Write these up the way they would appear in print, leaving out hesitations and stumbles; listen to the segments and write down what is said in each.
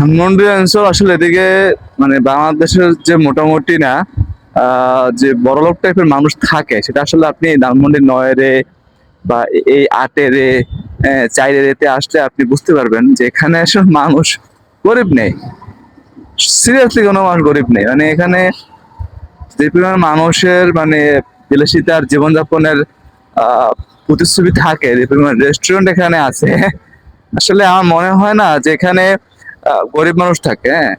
ধানমন্ডি অঞ্চল আসলে এদিকে মানে বাংলাদেশের যে মোটামুটি না যে বড়লোক টাইপের মানুষ থাকে সেটা আসলে আপনি ধানমন্ডি নয়েরে বা এই আটেরে চাইরেতে আসলে আপনি বুঝতে পারবেন যে এখানে আসলে মানুষ গরিব নেই। সিরিয়াসলি কোনো মানুষ গরিব নেই, মানে এখানে যে পরিমাণ মানুষের মানে বিলাসিতার জীবনযাপনের প্রতিশ্রুতি থাকে, যে পরিমাণ রেস্টুরেন্ট এখানে আছে, আসলে আমার মনে হয় না যে এখানে গরিব মানুষ থাকে। হ্যাঁ,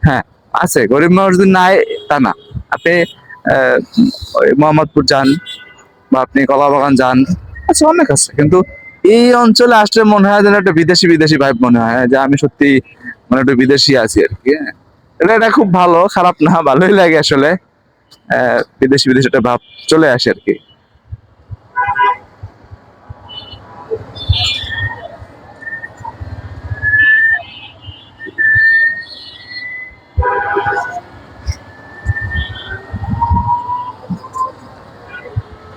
হ্যাঁ, আছে গরিব মানুষ যদি নাই তা না। আপনি আহ, ওই মোহাম্মদপুর যান বা আপনি কলাবাগান যান, আচ্ছা অনেক আছে, কিন্তু এই অঞ্চলে আসলে মনে হয় যেন একটা বিদেশি বিদেশি ভাইব মনে হয়, যে আমি সত্যি মানে একটু বিদেশি আছি আর কি। হ্যাঁ, এটা খুব ভালো, খারাপ না, ভালোই লাগে আসলে। বিদেশি বিদেশি একটা ভাব চলে আসে আর কি।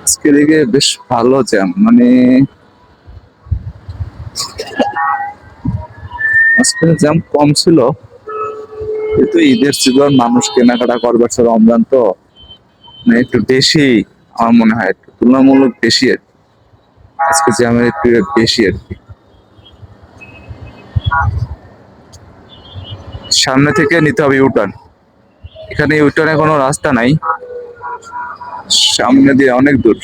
আজকে দিকে বেশ ভালো জ্যাম, মানে আজকে জ্যাম কম ছিল, কিন্তু ঈদের সিজন, মানুষ কেনাকাটা করবার ছিল, রমজান তো মানে একটু বেশি, আমার মনে হয় একটু তুলনামূলক বেশি আর কি। আজকে জ্যামের একটু বেশি আর কি। সামনে থেকে নিতে হবে ইউটার্ন, এখানে ইউটার্নে কোনো রাস্তা নাই, সামনে দিয়ে অনেক দূর।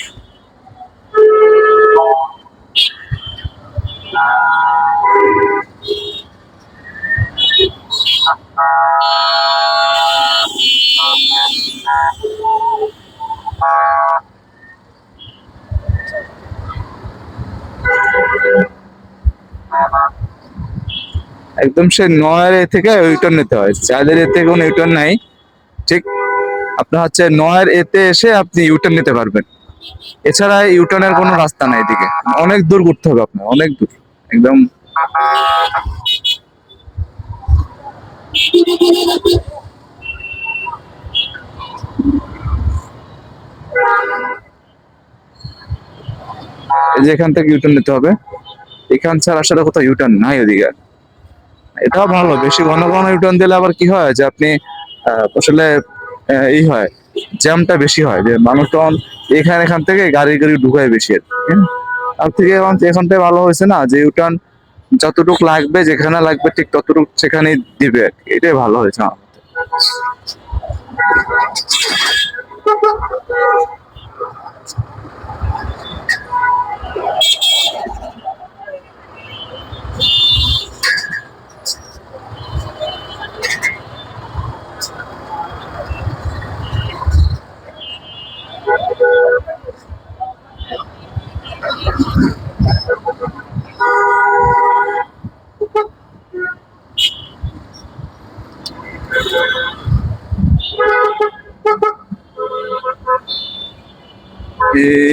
একদম সে নয়ের এ থেকে ইউটার্ন নিতে হয়, চাঁদের এতে কোনো ইউটার্ন নাই। ঠিক, আপনার হচ্ছে নয়ের এতে এসে আপনি ইউটার্ন নিতে পারবেন, এছাড়া ইউটার্নের কোনো রাস্তা নাই এদিকে, অনেক দূর ঘুরতে হবে আপনার, অনেক দূর একদম। এই যে এখান থেকে ইউটার্ন নিতে হবে, এখান ছাড়া আসলে কোথাও ইউটার্ন নাই ওদিকে। এটাও ভালো, বেশি ঘন ঘন ইউটার্ন দিলে আবার কি হয় যে আপনি আসলে এই হয়, জ্যামটা বেশি হয়, যে মানুষ তখন এখান থেকে গাড়ি গাড়ি ঢুকায় বেশি আর কি। হ্যাঁ? তার থেকে এখানটায় ভালো হয়েছে না যে ইউটার্ন যতটুক লাগবে, যেখানে লাগবে ঠিক ততটুক সেখানেই দিবে আর কি। এটাই ভালো হয়েছে আমার মতে।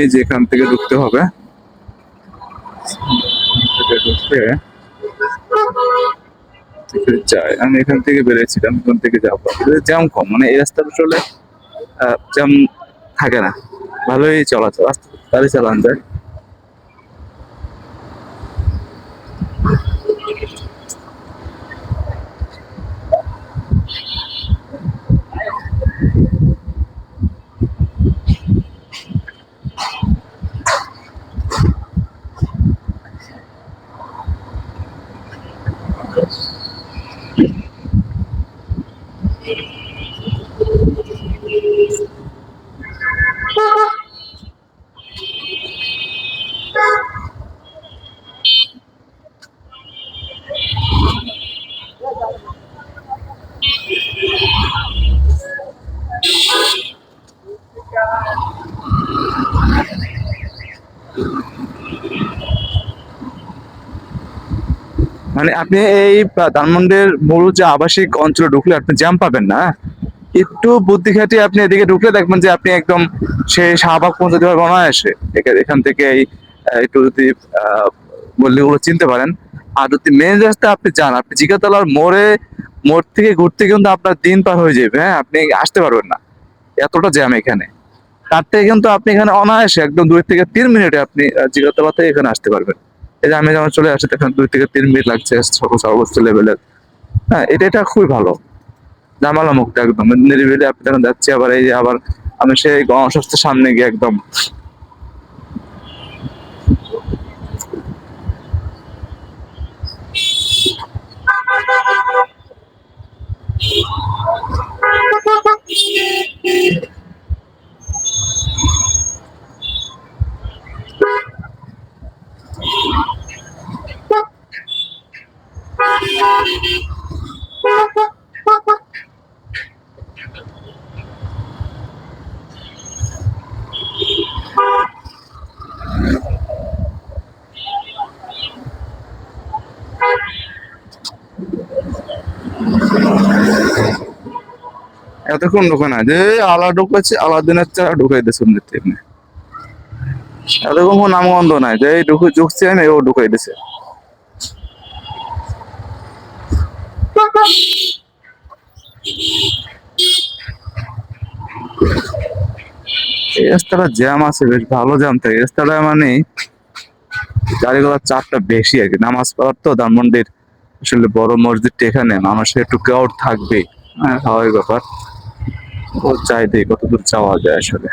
এই যে এখান থেকে ঢুকতে হবে, ঢুকতে যাই, আমি এখান থেকে বেরিয়েছিলাম, এখান থেকে যাবো, জ্যাম কম, মানে এই রাস্তাটা চলে জ্যাম থাকে না, ভালোই চলাচল, রাস্তা তাড়াতাড়ি চালান যায়। মানে আপনি এই ধানমন্ডির মূল যে আবাসিক অঞ্চলে ঢুকলে আপনি জ্যাম পাবেন না। একটু বুদ্ধি খাটিয়ে আপনি এদিকে ঢুকলে দেখবেন যে আপনি একদম সেই শাহবাগ পর্যন্ত যেতে পারবেন অনায়াসে। এখান থেকে এই একটু যদি গল্লিগুলো চিনতে পারেন, আর যদি মেন রাস্তা আপনি যান, আপনি জিগাতলার মোড় থেকে ঘুরতে কিন্তু আপনার দিন পার হয়ে যাবে। হ্যাঁ, আপনি আসতে পারবেন না, এতটা জ্যাম এখানে। তার থেকে কিন্তু আপনি এখানে অনায়াসে একদম 2 থেকে 3 মিনিটে আপনি জিগাতলা থেকে এখানে আসতে পারবেন। এই যে আমি যেমন চলে আসছি, দেখেন 2 থেকে 3 মিনিট লাগছে সর্বোচ্চ লেভেলের। হ্যাঁ, এটা খুবই ভালো, ঝামেলা মুক্ত একদম নিরিবিলি। আপনি যখন যাচ্ছি আবার এই যে আবার আমি সেই গণস্বাস্থ্যের সামনে গিয়ে একদম এতক্ষণ ঢুকে না যে আলা ঢুকেছে, আলাদিনের চারা ঢুকাই দিয়েছে এমনিতে এমনি। এতক্ষণ কোনো নামগন্ধ নাই যে এই ঢুকছে না, ও ঢুকাই দিছে। এই রাস্তাটা জ্যাম আছে, বেশ ভালো জ্যাম থাকে এই রাস্তাটা, মানে গাড়ি ঘোড়ার চাপটা বেশি আর কি। নামাজ পড়ার তো ধানমন্ডির আসলে বড় মসজিদটা এখানে, মানুষের একটু ক্রাউড থাকবে। হ্যাঁ, স্বাভাবিক ব্যাপার। ও চাইতে কতদূর যাওয়া যায় আসলে,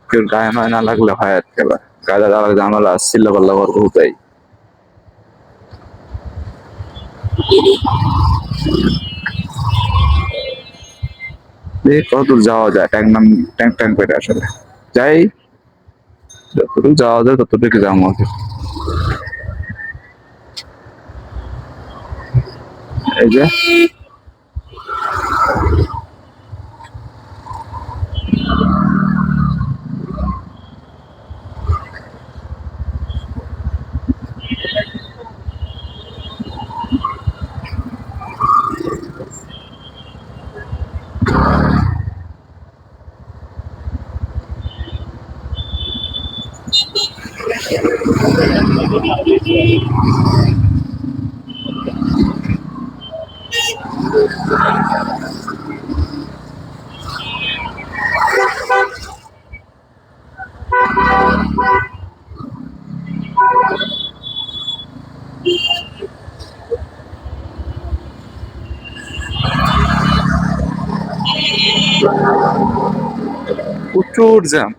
কেউ গায়ে মায় না লাগলে হয় আর কি। আবার গায়ে লাগলে ঝামেলা, চিল্লা পাল্লা করবো তাই। দেখি কতদূর যাওয়া যায়, ট্যাং ট্যাং করে আসলে যাই, যতটুকু যাওয়া যায় ততটুকু যাবো আর কি। এই যে প্রচুর জ্যাম।